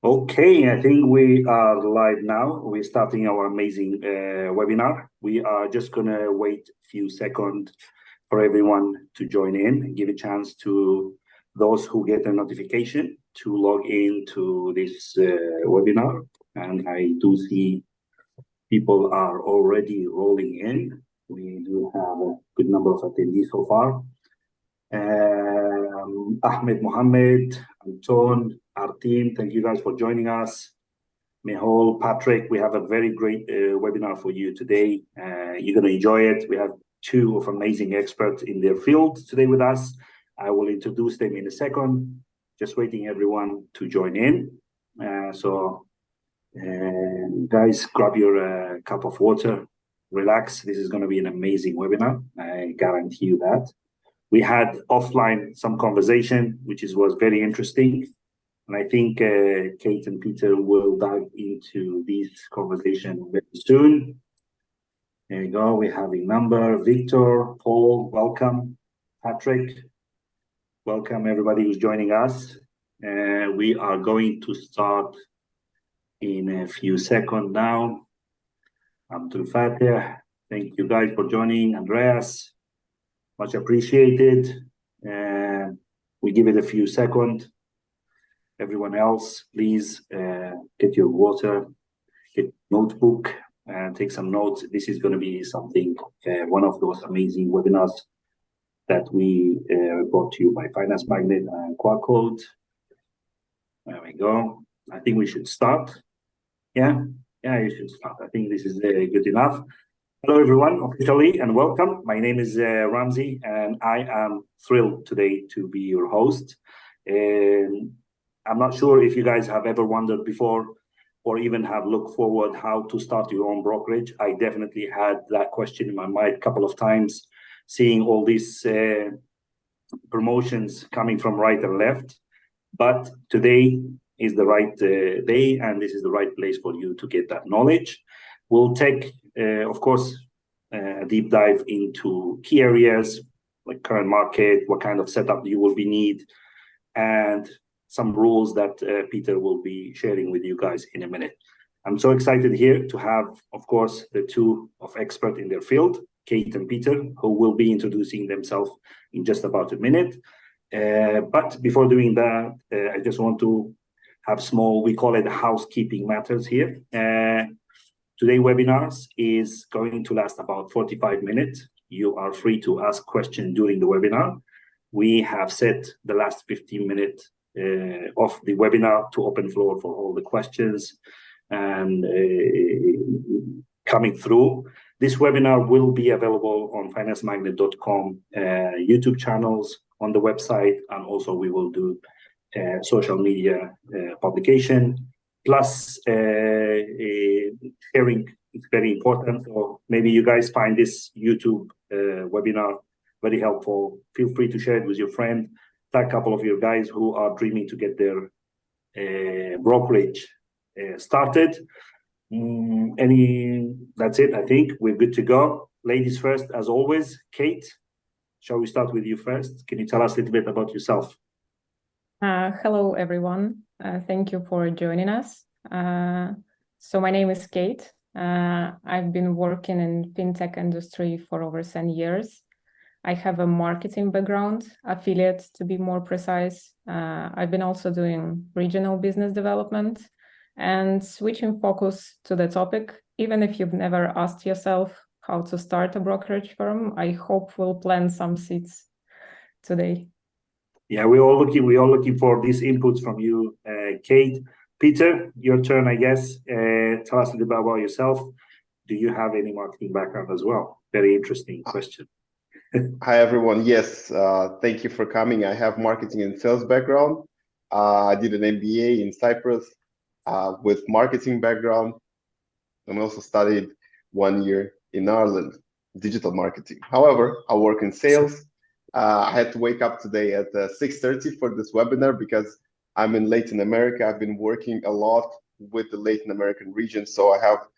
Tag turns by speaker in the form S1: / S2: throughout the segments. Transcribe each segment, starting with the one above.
S1: Okay, I think we are live now. We're starting our amazing webinar. We are just going to wait a few seconds for everyone to join in, give a chance to those who get a notification to log in to this webinar. And I do see people are already rolling in. We do have a good number of attendees so far. Ahmed Mohammed, Anton, our team, thank you guys for joining us. Mehul, Patrick, we have a very great webinar for you today. You're going to enjoy it. We have two of amazing experts in their field today with us. I will introduce them in a second. Just waiting everyone to join in. Guys, grab your cup of water, relax. This is going to be an amazing webinar. I guarantee you that. We had offline some conversation, which was very interesting. And I think Kate and Peter will dive into this conversation very soon. There you go. We have a number. Victor, Paul, welcome. Patrick, welcome everybody who's joining us. We are going to start in a few seconds now. Abdul Fateh, thank you guys for joining. Andreas, much appreciated. We give it a few seconds. Everyone else, please get your water, get your notebook, and take some notes. This is going to be something, one of those amazing webinars that we brought to you by Finance Magnet and Quadcode. There we go. I think we should start. Yeah, you should start. I think this is good enough. Hello, everyone, officially, and welcome. My name is Ramzi, and I am thrilled today to be your host. I'm not sure if you guys have ever wondered before or even have looked forward how to start your own brokerage. I definitely had that question in my mind a couple of times, seeing all these promotions coming from right and left. But today is the right day, and this is the right place for you to get that knowledge. We'll take, of course, a deep dive into key areas like current market, what kind of setup you will need, and some rules that Peter will be sharing with you guys in a minute. I'm so excited here to have, of course, the two of expert in their field, Kate and Peter, who will be introducing themselves in just about a minute. But before doing that, I just want to have small, we call it housekeeping matters here. Today webinars is going to last about 45 minutes. You are free to ask questions during the webinar. We have set the last 15 minutes of the webinar to open floor for all the questions and coming through. This webinar will be available on financemagnet.com YouTube channels, on the website, and also we will do social media publication. Plus, sharing is very important. So maybe you guys find this YouTube webinar very helpful. Feel free to share it with your friend. Tag a couple of your guys who are dreaming to get their brokerage started. That's it. I think we're good to go. Ladies first, as always. Kate, shall we start with you first? Can you tell us a little bit about yourself?
S2: Hello, everyone. Thank you for joining us. So my name is Kate. I've been working in fintech industry for over 10 years. I have a marketing background, affiliate to be more precise. I've been also doing regional business development and switching focus to the topic. Even if you've never asked yourself how to start a brokerage firm, I hope we'll plant some seeds today.
S1: Yeah, we're all looking for these inputs from you, Kate. Peter, your turn, I guess. Tell us a little bit about yourself. Do you have any marketing background as well? Very interesting question.
S3: Hi, everyone. Yes, thank you for coming. I have marketing and sales background. I did an MBA in Cyprus with marketing background, and also studied 1 year in Ireland, digital marketing. However, I work in sales. I had to wake up today at 6:30 for this webinar because I'm in Latin America. I've been working a lot with the Latin American region, so I have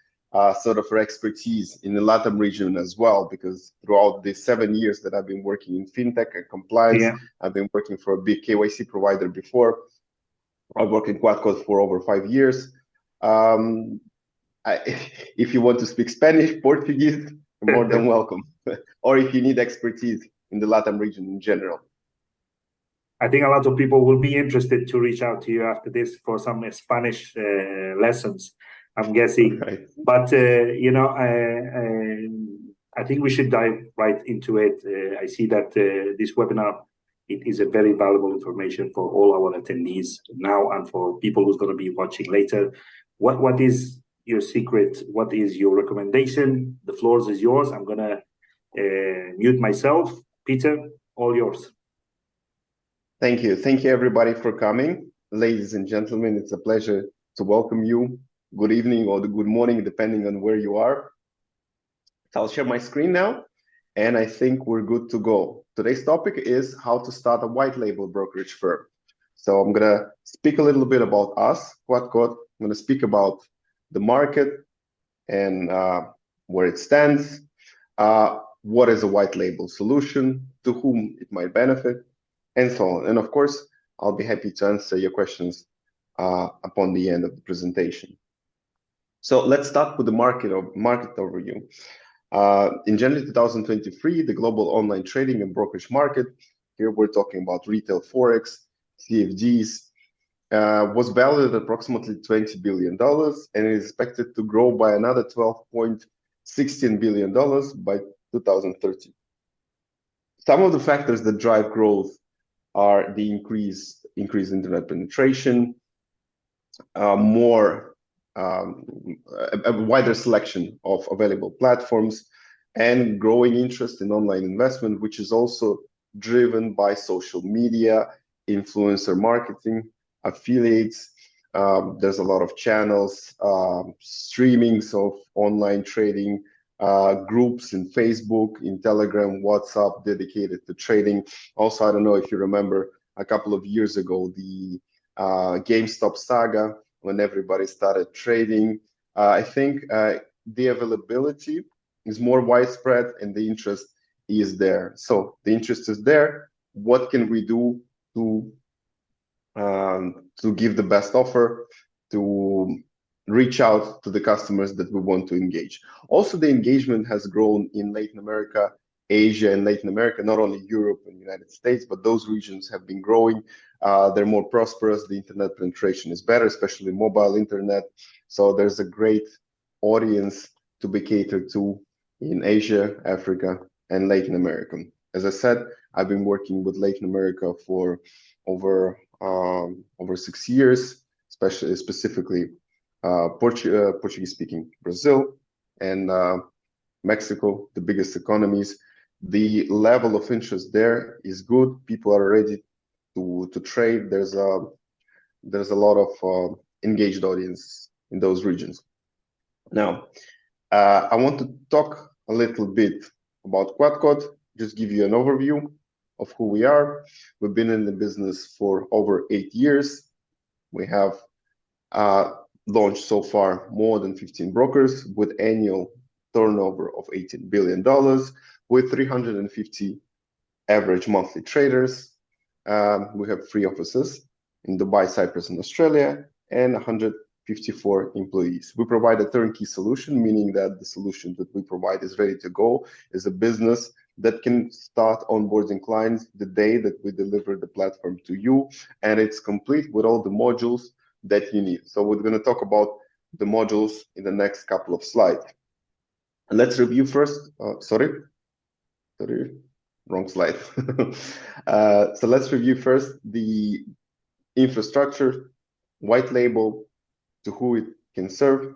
S3: sort of expertise in the LATAM region as well, because throughout the 7 years that I've been working in fintech and compliance, I've been working for a big KYC provider before. I work in Quadcode for over 5 years. If you want to speak Spanish, Portuguese, you're more than welcome. Or if you need expertise in the LATAM region in general.
S1: I think a lot of people will be interested to reach out to you after this for some Spanish lessons, I'm guessing.
S3: Right.
S1: But, I think we should dive right into it. I see that this webinar, it is a very valuable information for all our attendees now and for people who's going to be watching later. What is your secret? What is your recommendation? The floor is yours. I'm going to mute myself. Peter, all yours.
S3: Thank you. Thank you, everybody, for coming. Ladies and gentlemen, it's a pleasure to welcome you. Good evening or good morning, depending on where you are. So I'll share my screen now, and I think we're good to go. Today's topic is how to start a white label brokerage firm. So I'm going to speak a little bit about us, Quadcode. I'm going to speak about the market and where it stands, what is a white label solution, to whom it might benefit, and so on. And of course, I'll be happy to answer your questions upon the end of the presentation. So let's start with the market overview. In January 2023, the global online trading and brokerage market, here we're talking about retail forex, CFDs, was valued at approximately $20 billion and is expected to grow by another $12.16 billion by 2030. Some of the factors that drive growth are the increased internet penetration, a wider selection of available platforms, and growing interest in online investment, which is also driven by social media, influencer marketing, affiliates. There's a lot of channels, streamings of online trading, groups in Facebook, in Telegram, WhatsApp dedicated to trading. Also, I don't know if you remember a couple of years ago, the GameStop saga, when everybody started trading. I think the availability is more widespread and the interest is there. So the interest is there. What can we do to give the best offer, to reach out to the customers that we want to engage? Also, the engagement has grown in Latin America, Asia and Latin America, not only Europe and United States, but those regions have been growing. They're more prosperous. The internet penetration is better, especially mobile internet. So there's a great audience to be catered to in Asia, Africa, and Latin America. As I said, I've been working with Latin America for over 6 years, specifically Portuguese-speaking Brazil and Mexico, the biggest economies. The level of interest there is good. People are ready to trade. There's a lot of engaged audience in those regions. Now, I want to talk a little bit about Quadcode, just give you an overview of who we are. We've been in the business for over 8 years. We have launched so far more than 15 brokers with annual turnover of $18 billion, with 350 average monthly traders. We have 3 offices in Dubai, Cyprus, and Australia, and 154 employees. We provide a turnkey solution, meaning that the solution that we provide is ready to go, is a business that can start onboarding clients the day that we deliver the platform to you, and it's complete with all the modules that you need. So we're going to talk about the modules in the next couple of slides. Let's review first. Sorry, wrong slide. So let's review first the infrastructure, white label, to who it can serve,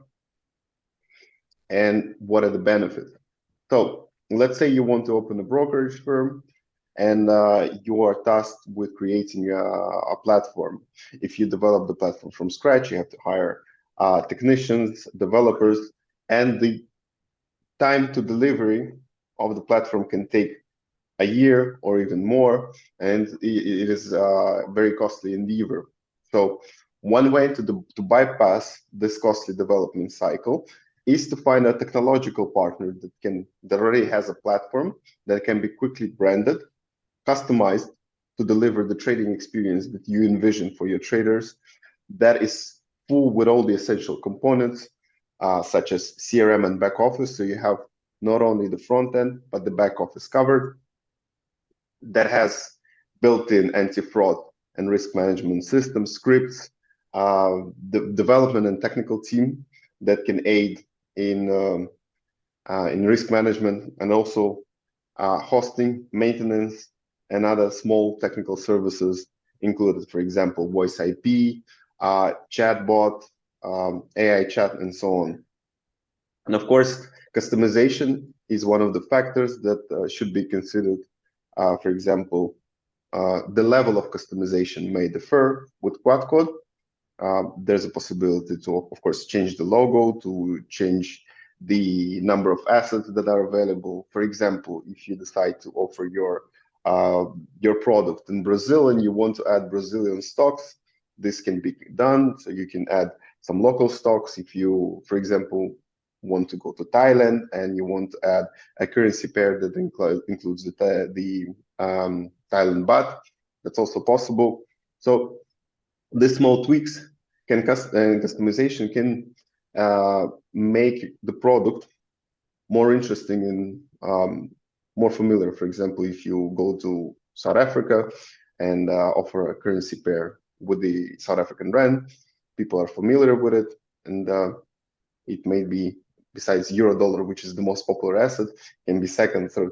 S3: and what are the benefits. So let's say you want to open a brokerage firm and you are tasked with creating a platform. If you develop the platform from scratch, you have to hire technicians, developers, and the time to delivery of the platform can take a year or even more, and it is a very costly endeavor. So one way to bypass this costly development cycle is to find a technological partner that already has a platform that can be quickly branded, customized to deliver the trading experience that you envision for your traders, that is full with all the essential components, such as CRM and back office. So you have not only the front end, but the back office covered. That has built-in anti-fraud and risk management system scripts, the development and technical team that can aid in risk management, and also hosting, maintenance, and other small technical services included, for example, voice IP, chatbot, AI chat, and so on. And of course, customization is one of the factors that should be considered. For example, the level of customization may differ with Quadcode. There's a possibility to, of course, change the logo, to change the number of assets that are available. For example, if you decide to offer your product in Brazil and you want to add Brazilian stocks, this can be done. So you can add some local stocks. If you, for example, want to go to Thailand and you want to add a currency pair that includes the Thailand baht, that's also possible. So the small tweaks and customization can make the product more interesting and more familiar. For example, if you go to South Africa and offer a currency pair with the South African rand, people are familiar with it, and it may be, besides euro-dollar, which is the most popular asset, can be second, third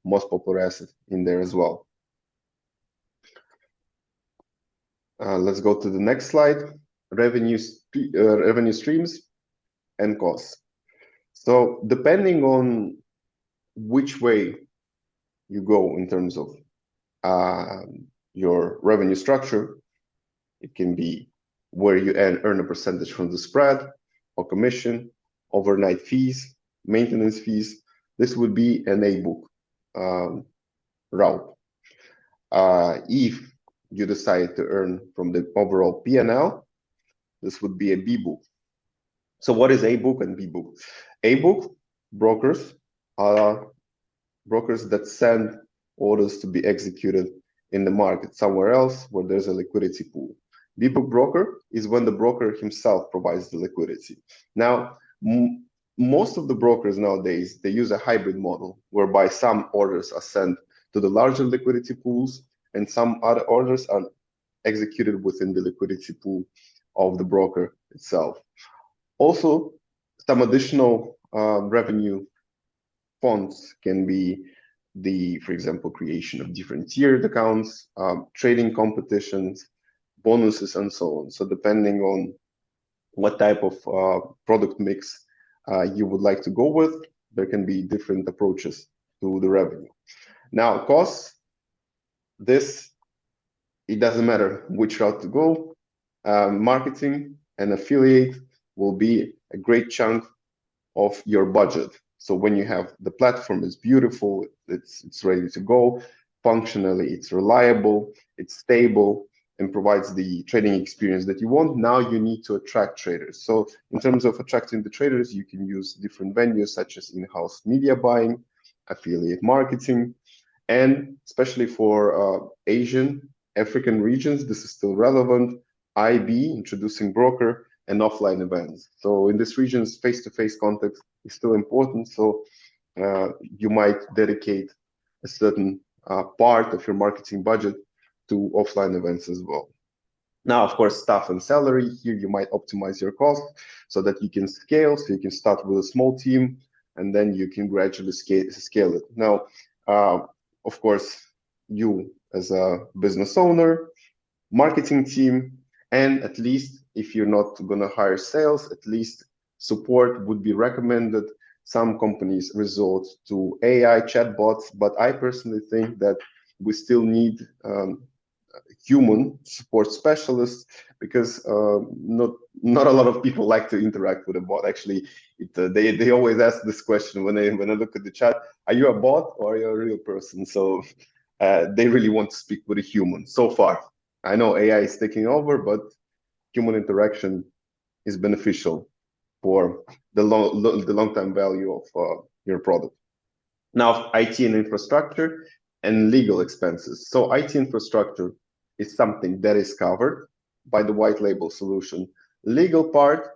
S3: most popular asset in there as well. Let's go to the next slide. Revenue streams and costs. So depending on which way you go in terms of your revenue structure, it can be where you earn a percentage from the spread or commission, overnight fees, maintenance fees. This would be an A-book route. If you decide to earn from the overall P&L, this would be a B-book. So what is A-book and B-book? A-book brokers are brokers that send orders to be executed in the market somewhere else where there's a liquidity pool. B-book broker is when the broker himself provides the liquidity. Now, most of the brokers nowadays, they use a hybrid model whereby some orders are sent to the larger liquidity pools and some other orders are executed within the liquidity pool of the broker itself. Also, some additional revenue funds can be for example, creation of different tiered accounts, trading competitions, bonuses, and so on. So depending on what type of product mix you would like to go with, there can be different approaches to the revenue. Now, costs, it doesn't matter which route to go. Marketing and affiliate will be a great chunk of your budget. So when you have the platform is beautiful, it's ready to go, functionally, it's reliable, it's stable, and provides the trading experience that you want. Now you need to attract traders. So in terms of attracting the traders, you can use different venues such as in-house media buying, affiliate marketing, and especially for Asian, African regions, this is still relevant. IB, introducing broker, and offline events. So in these regions, face-to-face contact is still important. So you might dedicate a certain part of your marketing budget to offline events as well. Now, of course, staff and salary, here you might optimize your cost so that you can scale. So you can start with a small team and then you can gradually scale it. Now, of course, you as a business owner, marketing team, and at least if you're not going to hire sales, at least support would be recommended. Some companies resort to AI chatbots, but I personally think that we still need human support specialists because not a lot of people like to interact with a bot. Actually, they always ask this question when I look at the chat: are you a bot or are you a real person? So they really want to speak with a human. So far, I know AI is taking over, but human interaction is beneficial for the long-term value of your product. Now, IT and infrastructure and legal expenses. So IT infrastructure is something that is covered by the white label solution. Legal part,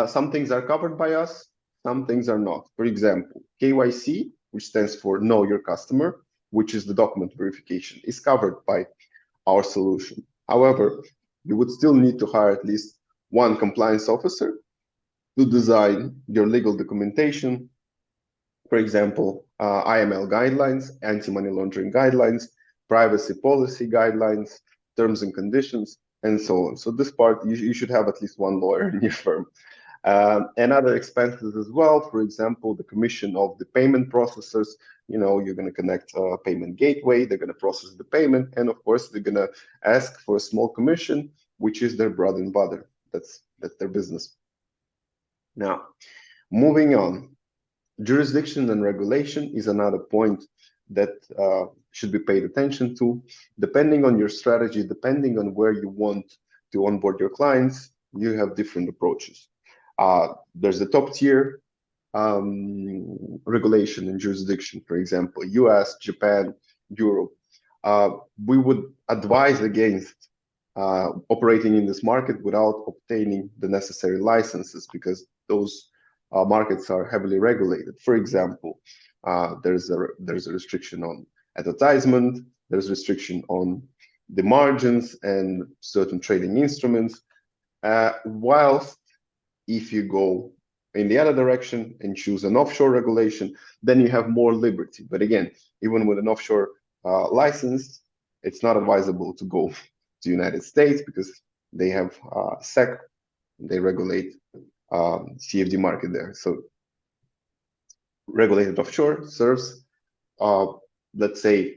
S3: some things are covered by us, some things are not. For example, KYC, which stands for Know Your Customer, which is the document verification, is covered by our solution. However, you would still need to hire at least one compliance officer to design your legal documentation. For example, IML guidelines, anti-money laundering guidelines, privacy policy guidelines, terms and conditions, and so on. So this part, you should have at least one lawyer in your firm. And other expenses as well. For example, the commission of the payment processors. You're going to connect a payment gateway, they're going to process the payment, and of course, they're going to ask for a small commission, which is their bread and butter. That's their business. Now, moving on, jurisdiction and regulation is another point that should be paid attention to. Depending on your strategy, depending on where you want to onboard your clients, you have different approaches. There's the top tier regulation and jurisdiction, for example, US, Japan, Europe. We would advise against operating in this market without obtaining the necessary licenses, because those markets are heavily regulated. For example, there's a restriction on advertisement, there's restriction on the margins and certain trading instruments, whilst if you go in the other direction and choose an offshore regulation, then you have more liberty. But again, even with an offshore license, it's not advisable to go to the United States, because they have SEC, they regulate CFD market there. So regulated offshore serves, let's say,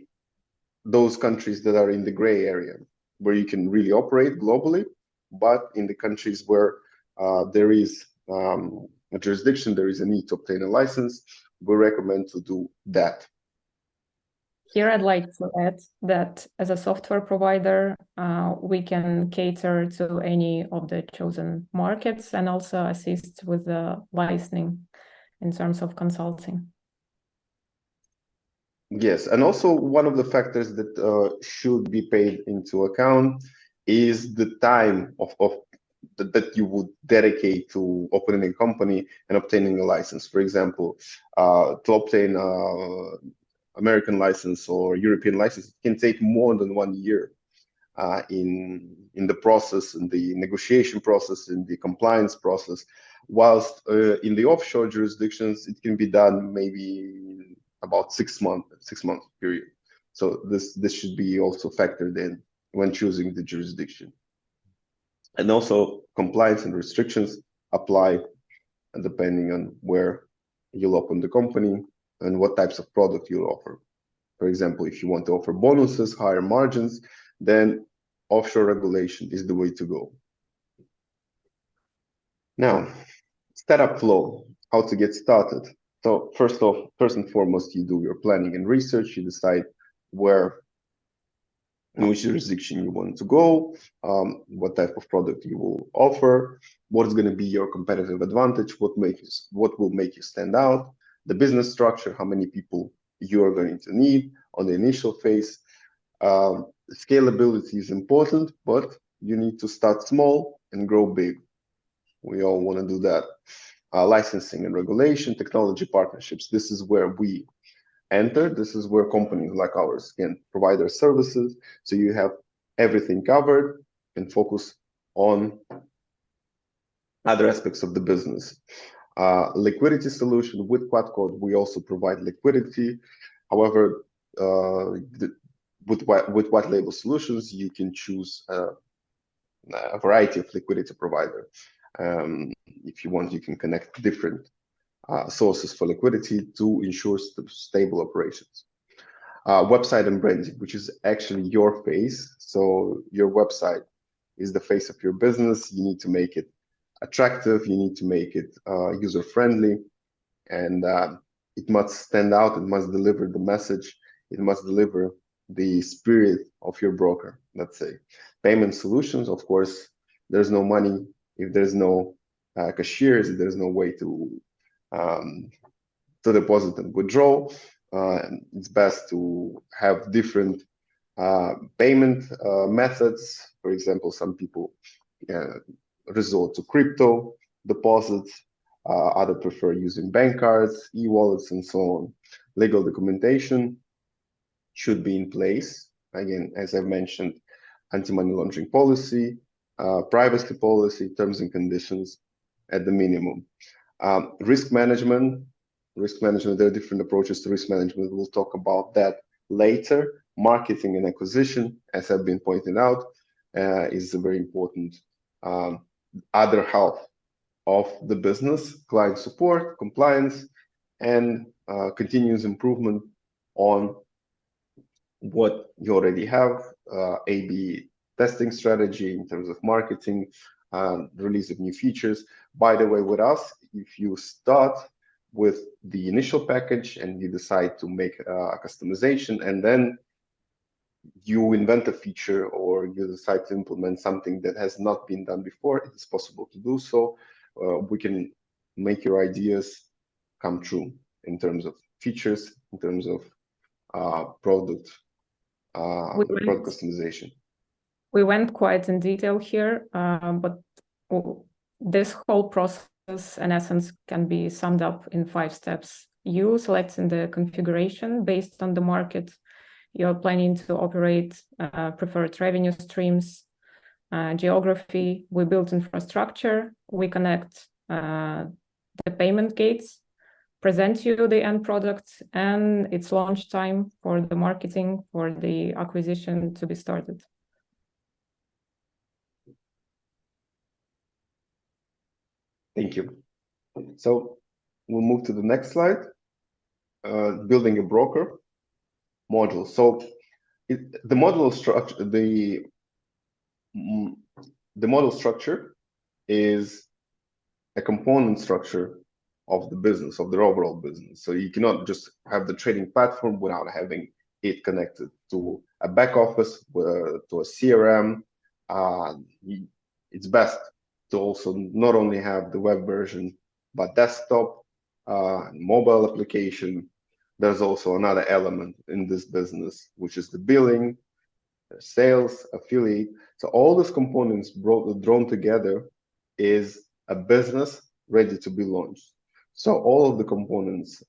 S3: those countries that are in the gray area, where you can really operate globally, but in the countries where there is a jurisdiction, there is a need to obtain a license, we recommend to do that.
S2: Here, I'd like to add that as a software provider, we can cater to any of the chosen markets and also assist with the licensing in terms of consulting.
S3: Yes, and also one of the factors that should be paid into account is the time that you would dedicate to opening a company and obtaining a license. For example, to obtain American license or European license, it can take more than 1 year in the process, in the negotiation process, in the compliance process. Whilst in the offshore jurisdictions, it can be done maybe about 6 month period. So this should be also factored in when choosing the jurisdiction. And also compliance and restrictions apply depending on where you'll open the company and what types of product you'll offer. For example, if you want to offer bonuses, higher margins, then offshore regulation is the way to go. Now, setup flow, how to get started. So first and foremost, you do your planning and research. You decide in which jurisdiction you want to go, what type of product you will offer, what is going to be your competitive advantage, what will make you stand out, the business structure, how many people you are going to need on the initial phase. Scalability is important, but you need to start small and grow big. We all want to do that. Licensing and regulation, technology partnerships. This is where we enter. This is where companies like ours can provide their services. So you have everything covered and focus on other aspects of the business. Liquidity solution with Quadcode, we also provide liquidity. However, with white label solutions, you can choose a variety of liquidity provider. If you want, you can connect different sources for liquidity to ensure stable operations. Website and branding, which is actually your face. So your website is the face of your business. You need to make it attractive. You need to make it user-friendly, and it must stand out. It must deliver the message. It must deliver the spirit of your broker, let's say. Payment solutions, of course, there's no money if there's no cashiers, if there's no way to deposit and withdraw. It's best to have different payment methods For example, some people resort to crypto deposits, others prefer using bank cards, e-wallets, and so on. Legal documentation should be in place. Again, as I mentioned, anti-money laundering policy, privacy policy, terms and conditions at the minimum. Risk management, there are different approaches to risk management. We'll talk about that later. Marketing and acquisition, as have been pointed out, is a very important other half of the business. Client support, compliance, and continuous improvement on what you already have, A/B testing strategy in terms of marketing, release of new features. By the way, with us, if you start with the initial package and you decide to make a customization, and then you invent a feature or you decide to implement something that has not been done before, it is possible to do so. We can make your ideas come true in terms of features, in terms of product customization.
S2: We went quite in detail here, but this whole process, in essence, can be summed up in 5 steps. You selecting the configuration based on the market you're planning to operate, preferred revenue streams, geography. We build infrastructure. We connect the payment gates, present you the end product, and it's launch time for the marketing, for the acquisition to be started.
S3: Thank you. So we'll move to the next slide. Building a broker module. So the model structure, the model structure is a component structure of the business, of the overall business. So you cannot just have the trading platform without having it connected to a back office, to a CRM. It's best to also not only have the web version, but desktop, mobile application. There's also another element in this business, which is the billing, sales, affiliate. So all these components drawn together is a business ready to be launched. So all of the components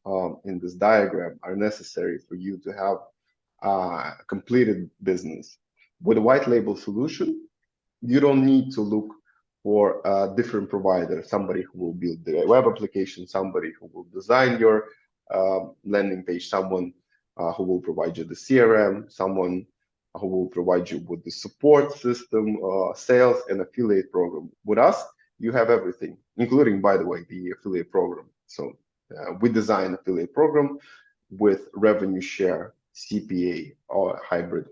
S3: in this diagram are necessary for you to have a completed business. With a white label solution, you don't need to look for a different provider, somebody who will build the web application, somebody who will design your landing page, someone who will provide you the CRM, someone who will provide you with the support system, sales, and affiliate program. With us, you have everything, including, by the way, the affiliate program. So we design affiliate program with revenue share, CPA, or hybrid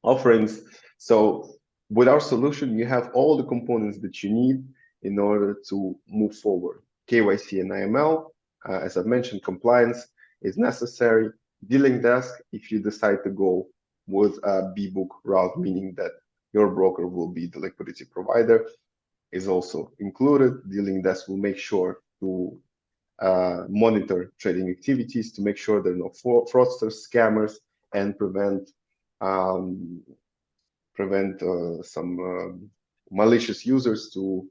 S3: offerings. So with our solution, you have all the components that you need in order to move forward. KYC and AML, as I've mentioned, compliance is necessary. Dealing desk, if you decide to go with a B-book route, meaning that your broker will be the liquidity provider, is also included. Dealing desk will make sure to monitor trading activities, to make sure there are no fraudsters, scammers, and prevent some malicious users to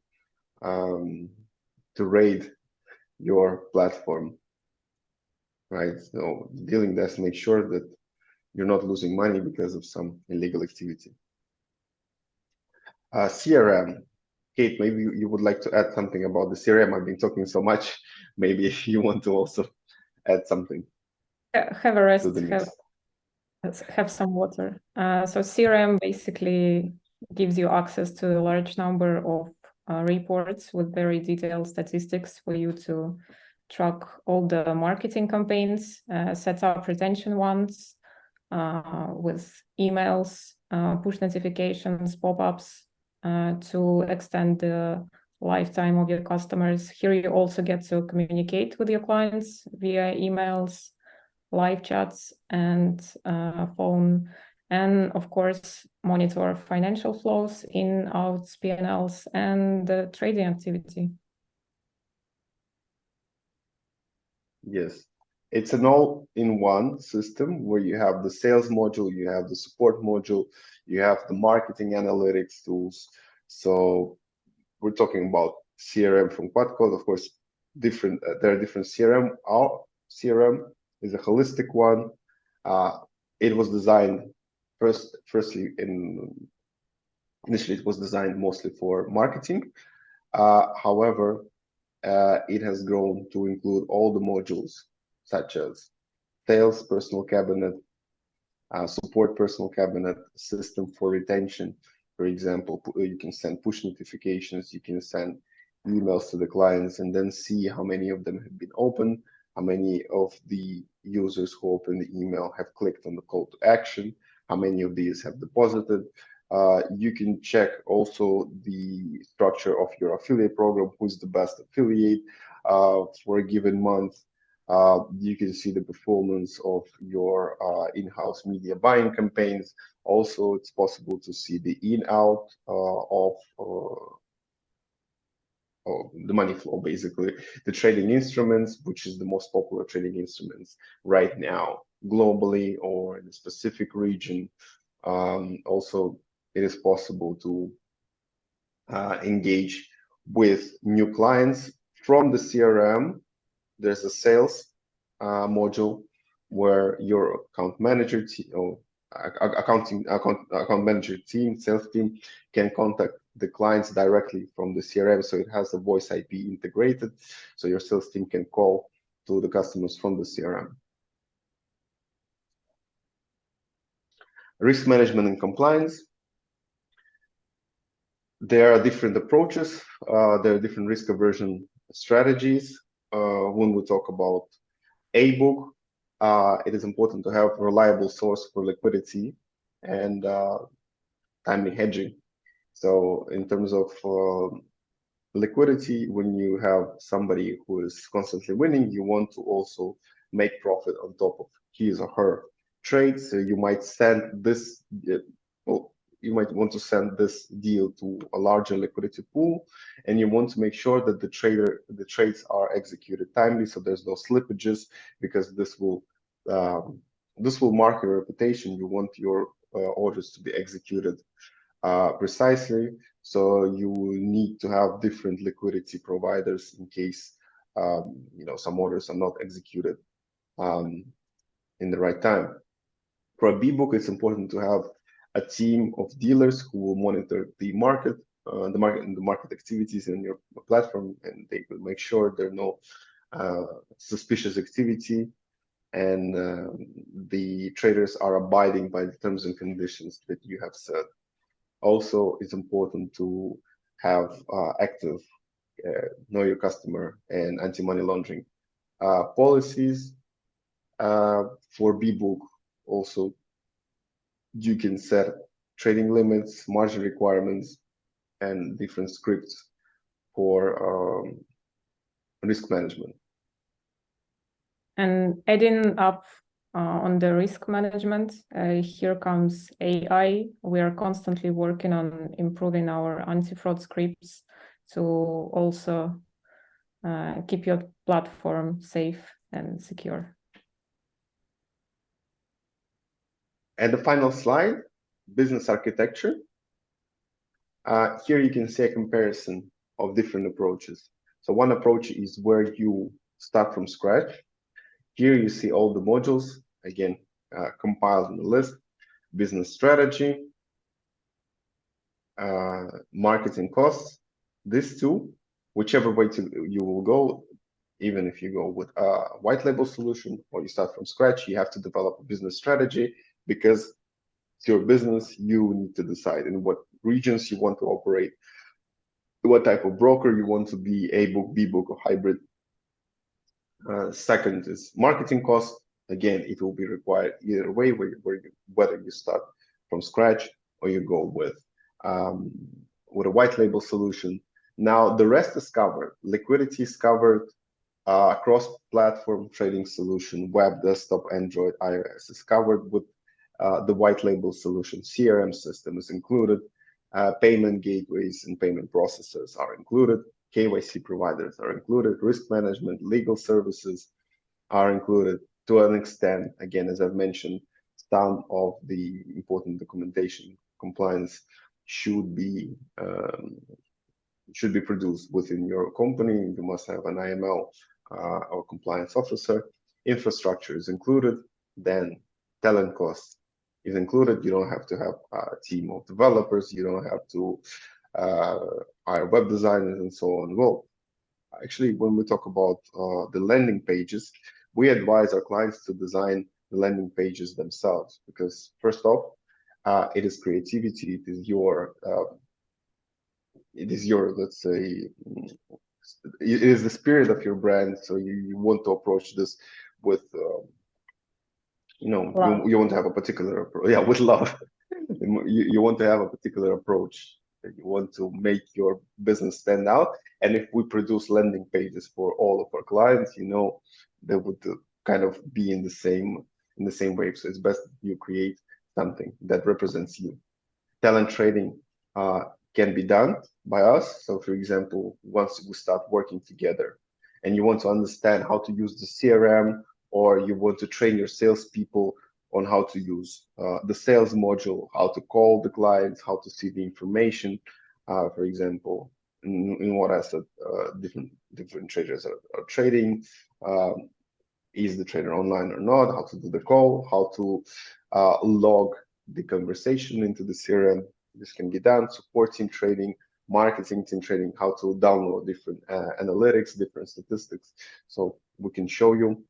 S3: raid your platform, right? So dealing desk make sure that you're not losing money because of some illegal activity. CRM. Kate, maybe you would like to add something about the CRM. I've been talking so much. Maybe if you want to also add something.
S2: Have a rest. Have some water. So CRM basically gives you access to a large number of reports with very detailed statistics for you to track all the marketing campaigns, set up retention ones with emails, push notifications, pop-ups to extend the lifetime of your customers. Here you also get to communicate with your clients via emails, live chats, and phone, and of course monitor financial flows, in, outs, P&Ls, and the trading activity.
S3: Yes, It's an all-in-one system where you have the sales module, you have the support module, you have the marketing analytics tools. So we're talking about CRM from Quadcode, of course. There are different CRM. Our CRM is a holistic one. It was designed initially it was designed mostly for marketing. However, it has grown to include all the modules such as sales personal cabinet, support personal cabinet, system for retention. For example, you can send push notifications, you can send emails to the clients and then see how many of them have been opened, how many of the users who open the email have clicked on the call to action, how many of these have deposited. You can check also the structure of your affiliate program, who's the best affiliate for a given month. You can see the performance of your in-house media buying campaigns. Also, it's possible to see the in-out of the money flow, basically. The trading instruments, which is the most popular trading instruments right now, globally or in a specific region. Also, it is possible to engage with new clients from the CRM. There's a sales module where your account manager or account manager team, sales team can contact the clients directly from the CRM. So it has a voice IP integrated. So your sales team can call to the customers from the CRM. Risk management and compliance. There are different approaches. There are different risk aversion strategies. When we talk about A-book, it is important to have a reliable source for liquidity and timely hedging. So in terms of liquidity, when you have somebody who is constantly winning, you want to also make profit on top of his or her trades. So you might send this, you might want to send this deal to a larger liquidity pool, and you want to make sure that the trades are executed timely, so there's no slippages, because this will mark your reputation. You want your orders to be executed precisely, so you need to have different liquidity providers in case some orders are not executed in the right time. For a B-book, it's important to have a team of dealers who will monitor the market and the market activities in your platform, and they will make sure there are no suspicious activity, and the traders are abiding by the terms and conditions that you have set. Also, it's important to have active know your customer and anti-money laundering policies. For B-book, also you can set trading limits, margin requirements, and different scripts for risk management.
S2: And adding up on the risk management, here comes AI. We are constantly working on improving our anti-fraud scripts to also keep your platform safe and secure.
S3: And the final slide, business architecture. Here you can see a comparison of different approaches. So one approach is where you start from scratch. Here you see all the modules, again, compiled in the list: business strategy, marketing costs. These two, whichever way you will go, even if you go with a white label solution or you start from scratch, you have to develop a business strategy, because it's your business. You need to decide in what regions you want to operate, what type of broker you want to be, A-book, B-book, or hybrid. Second is marketing costs. Again, it will be required either way, whether you start from scratch or you go with a white label solution. Now, the rest is covered. Liquidity is covered. Cross-platform trading solution, web, desktop, Android, iOS is covered with the white label solution. CRM system is included. Payment gateways and payment processors are included. KYC providers are included. Risk management, legal services, are included to an extent. Again, as I've mentioned, some of the important documentation compliance should be produced within your company. You must have an IML or compliance officer. Infrastructure is included. Then talent cost is included. You don't have to have a team of developers. You don't have to hire web designers and so on. Well, actually, when we talk about the landing pages, we advise our clients to design the landing pages themselves, because first off, it is creativity. It is your, let's say, it is the spirit of your brand. So you want to approach this with, you want to have a particular approach. Yeah, with love. You want to have a particular approach. You want to make your business stand out. And if we produce landing pages for all of our clients, they would kind of be in the same wave. So it's best you create something that represents you. Talent trading can be done by us. So for example, once we start working together and you want to understand how to use the CRM, or you want to train your salespeople on how to use the sales module, how to call the clients, how to see the information, for example, in what asset different traders are trading, is the trader online or not, how to do the call, how to log the conversation into the CRM. This can be done. Support team trading, marketing team trading, how to download different analytics, different statistics. So we can show you.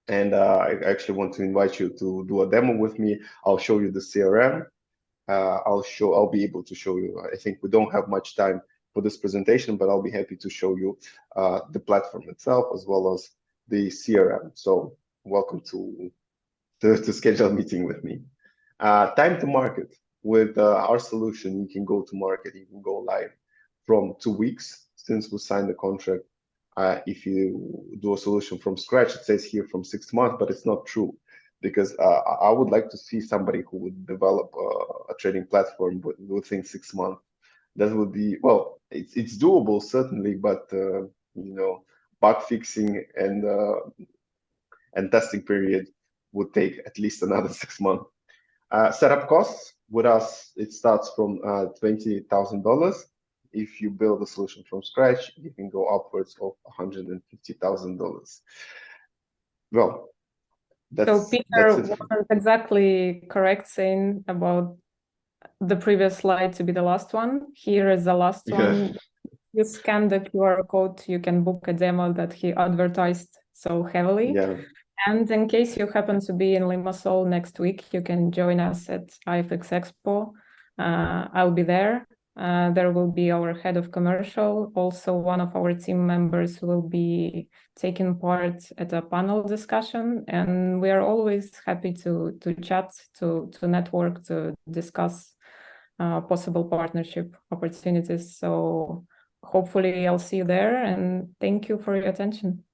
S3: And I actually want to invite you to do a demo with me. I'll show you the CRM. I'll be able to show you. I think we don't have much time for this presentation, but I'll be happy to show you the platform itself as well as the CRM. So welcome to schedule a meeting with me. Time to market. With our solution, you can go to market, you can go live from 2 weeks since we signed the contract. If you do a solution from scratch, it says here from 6 months, but it's not true, because I would like to see somebody who would develop a trading platform within 6 months. That would be, well, it's doable certainly, but bug fixing and testing period would take at least another 6 months. Setup costs with us, it starts from $20,000. If you build a solution from scratch, you can go upwards of $150,000. Well,
S2: so Peter wasn't exactly correct saying about the previous slide to be the last one. Here is the last one. You scan the QR code, you can book a demo that he advertised so heavily.
S3: Yeah.
S2: And in case you happen to be in Limassol next week, you can join us at IFX Expo. I'll be there. There will be our head of commercial. Also, one of our team members will be taking part at a panel discussion. And we are always happy to chat, to network, to discuss possible partnership opportunities. So hopefully I'll see you there. And thank you for your attention.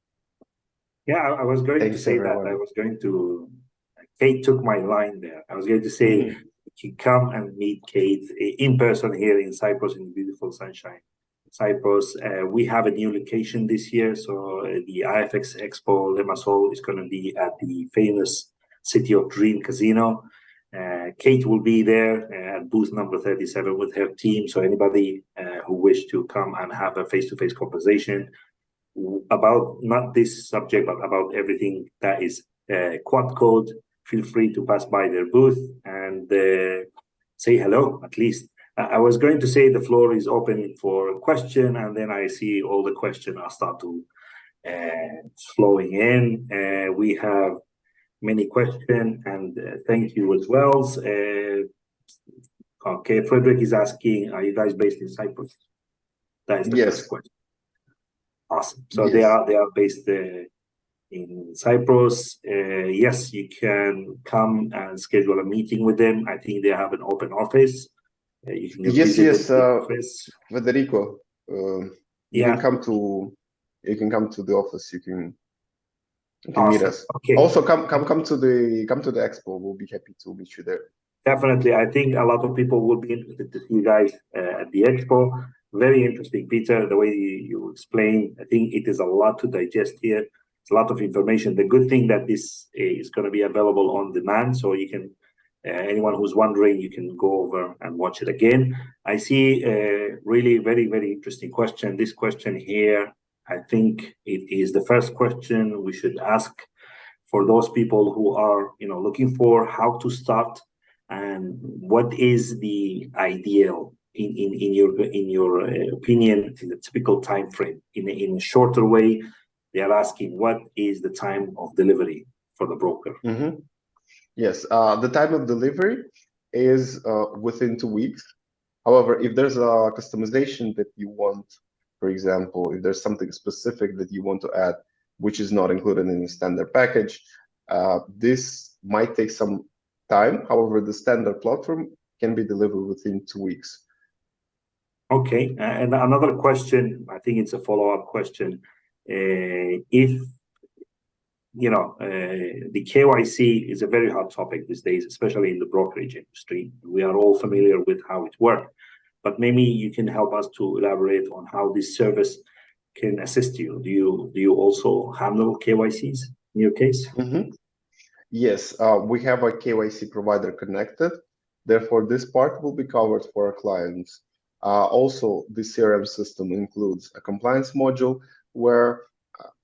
S1: Yeah, I was going to say that. I was going to, Kate took my line there. I was going to say, you come and meet Kate in person here in Cyprus, in beautiful sunshine. Cyprus, we have a new location this year. So the IFX Expo Limassol is going to be at the famous City of Dream Casino. Kate will be there at booth number 37 with her team. So anybody who wish to come and have a face-to-face conversation about not this subject, but about everything that is Quadcode, feel free to pass by their booth and say hello, at least. I was going to say the floor is open for question, and then I see all the questions are start to flowing in. We have many questions, and thank you as well. Okay, Frederick is asking, are you guys based in Cyprus? That is the first question. Awesome. So they are based in Cyprus. Yes, you can come and schedule a meeting with them. I think they have an open office. You can
S3: yes, Federico. You can come to the office. You can meet us.
S1: Okay.
S3: Also, come to the expo. We'll be happy to meet you there.
S1: Definitely, I think a lot of people will be interested to see you guys at the expo. Very interesting, Peter, the way you explain. I think it is a lot to digest here. It's a lot of information. The good thing that this is going to be available on demand, so you can, anyone who's wondering, you can go over and watch it again. I see a really very, very interesting question. This question here, I think it is the first question we should ask for those people who are, looking for how to start and what is the ideal in your opinion, in the typical time frame. In a shorter way, they are asking what is the time of delivery for the broker.
S3: Yes, the time of delivery is within 2 weeks. However, if there's a customization that you want, for example, if there's something specific that you want to add, which is not included in the standard package, this might take some time. However, the standard platform can be delivered within 2 weeks.
S1: Okay, and another question, I think it's a follow-up question. If the KYC is a very hot topic these days, especially in the brokerage industry. We are all familiar with how it works, but maybe you can help us to elaborate on how this service can assist you. Do you also handle KYCs in your case?
S3: Yes, we have a KYC provider connected. Therefore, this part will be covered for our clients. Also, the CRM system includes a compliance module where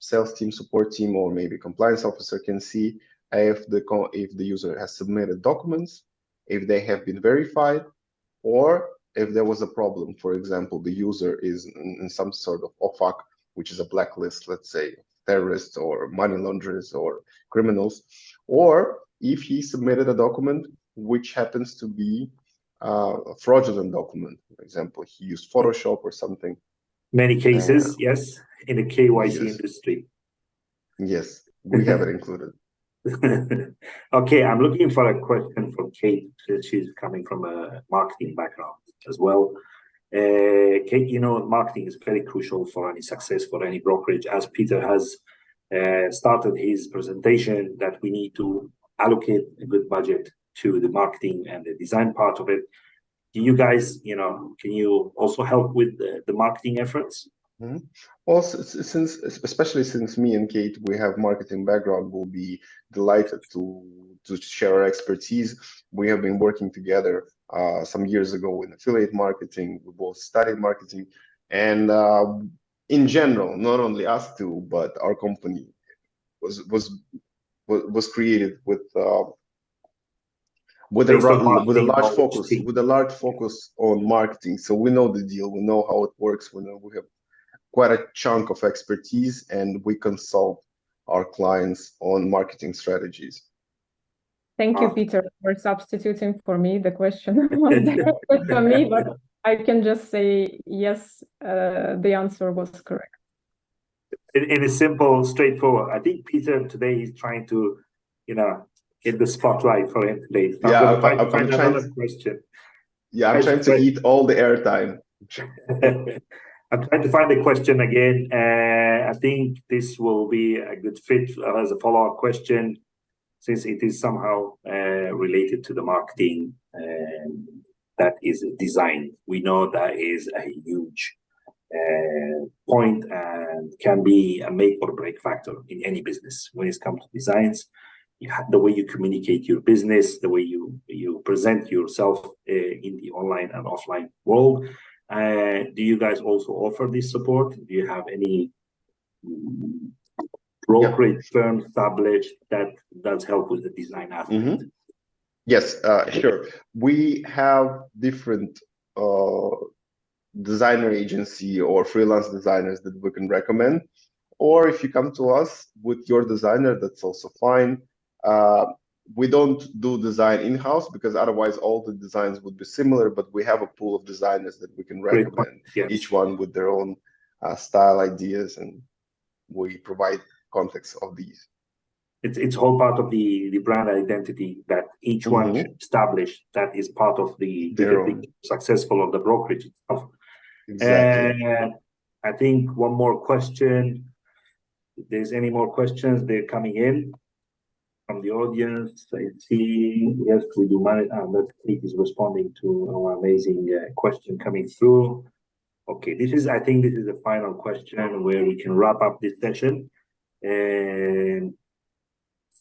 S3: sales team, support team, or maybe compliance officer can see if the user has submitted documents, if they have been verified, or if there was a problem. For example, the user is in some sort of OFAC, which is a blacklist, let's say, terrorists or money launderers or criminals, or if he submitted a document which happens to be a fraudulent document. For example, he used Photoshop or something.
S1: Many cases, yes, in the KYC
S3: Yes.
S1: industry.
S3: Yes, we have it included.
S1: Okay, I'm looking for a question from Kate. She's coming from a marketing background as well. Kate, marketing is very crucial for any success for any brokerage. As Peter has started his presentation, that we need to allocate a good budget to the marketing and the design part of it. Do you guys, can you also help with the marketing efforts?
S3: Well, especially since me and Kate, we have marketing background, we'll be delighted to share our expertise. We have been working together some years ago in affiliate marketing. We both studied marketing, and in general, not only us two, but our company was created with a large focus on marketing. So we know the deal, we know how it works, we have quite a chunk of expertise, and we consult our clients on marketing strategies.
S2: Thank you, Peter, for substituting for me. The question was directed to me, but I can just say yes, the answer was correct.
S1: It is simple, straightforward. I think Peter today is trying to, get the spotlight for him today. So I'm trying to find another question.
S3: Yeah, I'm trying to eat all the airtime.
S1: I'm trying to find the question again. I think this will be a good fit as a follow-up question, since it is somehow related to the marketing that is design. We know that is a huge point and can be a make or break factor in any business when it comes to designs. The way you communicate your business, the way you present yourself in the online and offline world. Do you guys also offer this support? Do you have any brokerage firm established that does help with the design aspect?
S3: Yes, sure. We have different designer agency or freelance designers that we can recommend. Or if you come to us with your designer, that's also fine. We don't do design in-house because otherwise all the designs would be similar, but we have a pool of designers that we can recommend, each one with their own style ideas, and we provide context of these.
S1: It's whole part of the brand identity that each one should establish, that is part of the successful of the brokerage itself.
S3: Exactly.
S1: I think one more question. If there's any more questions, they're coming in from the audience. I see, yes, we do manage. That Kate is responding to our amazing question coming through. Okay, I think this is the final question where we can wrap up this session. And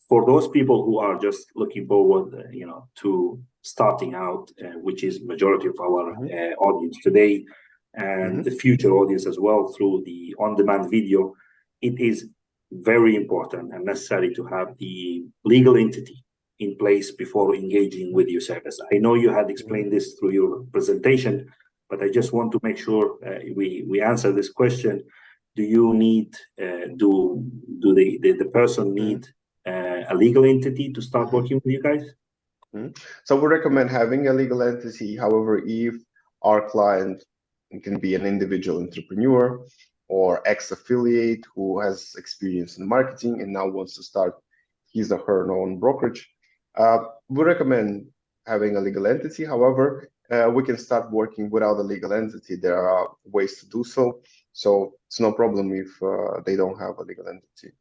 S1: for those people who are just looking forward, to starting out, which is majority of our audience today, and the future audience as well through the on-demand video, it is very important and necessary to have the legal entity in place before engaging with your service. I know you had explained this through your presentation, but I just want to make sure we answer this question. Do you need, do the person need a legal entity to start working with you guys?
S3: So we recommend having a legal entity. However, if our client can be an individual entrepreneur or ex-affiliate who has experience in marketing and now wants to start his or her own brokerage, we recommend having a legal entity. However, we can start working without a legal entity. There are ways to do so. So it's no problem if they don't have a legal entity.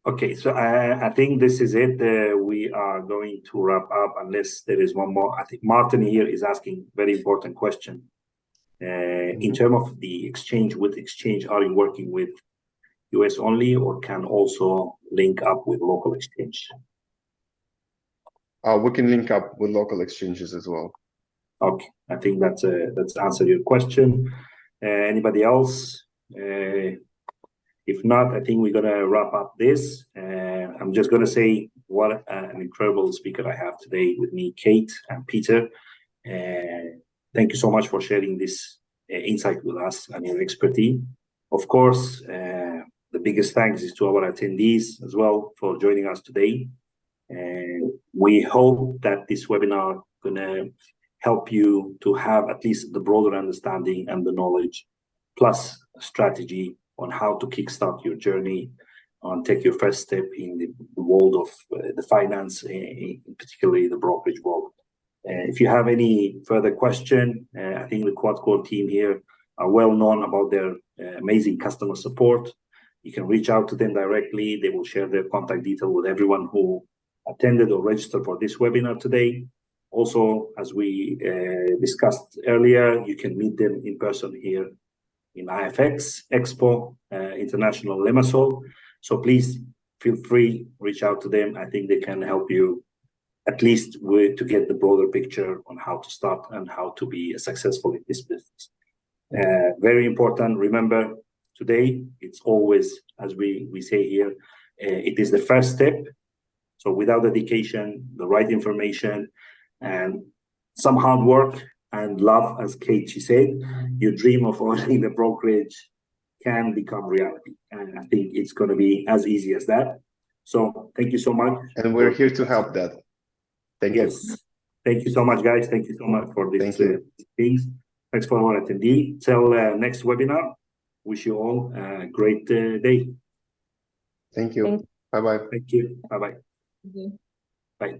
S1: Okay, so I think this is it. We are going to wrap up unless there is one more. I think Martin here is asking very important question. In terms of the exchange, with exchange, are you working with US only or can also link up with local exchange?
S3: We can link up with local exchanges as well.
S1: Okay, I think that's answered your question. Anybody else? If not, I think we're gonna wrap up this. I'm just gonna say what an incredible speaker I have today with me, Kate and Peter. Thank you so much for sharing this insight with us and your expertise. Of course, the biggest thanks is to our attendees as well for joining us today. We hope that this webinar gonna help you to have at least the broader understanding and the knowledge, plus a strategy on how to kickstart your journey, on take your first step in the world of the finance, particularly the brokerage world. If you have any further question, I think the Quadcode team here are well known about their amazing customer support. You can reach out to them directly. They will share their contact detail with everyone who attended or registered for this webinar today. Also, as we discussed earlier, you can meet them in person here in IFX Expo International Limassol. So please feel free, reach out to them. I think they can help you at least to get the broader picture on how to start and how to be successful in this business. Very important, remember, today, it's always, as we say here, it is the first step. So without dedication, the right information, and some hard work and love, as Kate, she said, your dream of owning the brokerage can become reality. And I think it's going to be as easy as that. So thank you so much.
S3: And we're here to help that. Thank you.
S1: Thank you so much, guys. Thank you so much for these things. Thanks for our attendee. Till next webinar. Wish you all a great day.
S3: Thank you. Bye-bye.
S1: Thank you. Bye-bye. Bye.